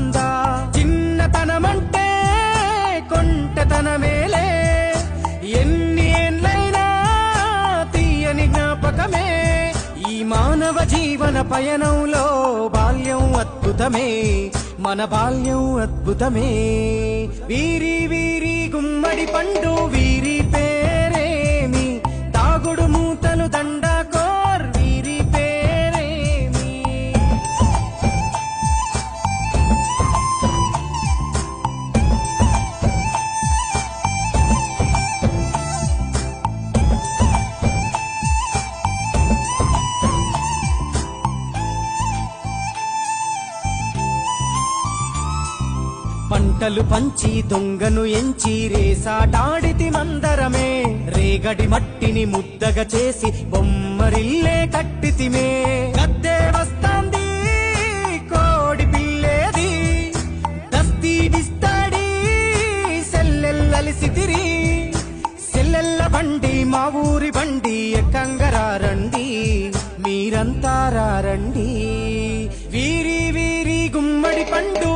ఉందా? చిన్నతనమంటే కొంటతనమేలే, ఎన్ని ఏండ్లైనా తీయని జ్ఞాపకమే. ఈ మానవ జీవన పయనంలో బాల్యం అద్భుతమే, మన బాల్యం అద్భుతమే. వీరి వీరి గుమ్మడి పండు వీరి పేరేమి, తాగుడు మూతలు దండాకోర్ వీరి పేరేమి. పంటలు పంచి దొంగను ఎంచి రేసాటాడితి మందరమే, రేగడి మట్టిని ముద్దగా చేసి బొమ్మరిల్లే కట్టితిమే. గద్దే వస్తాంది కోడి పిల్లేది, దస్తీ డిస్తాడి సెల్లెల్లలిసితిరి. సెల్లెల్ల బండి మా ఊరి బండి ఎక్కంగరారండి, మీరంతా రారండి. వీరి వీరి గుమ్మడి పండు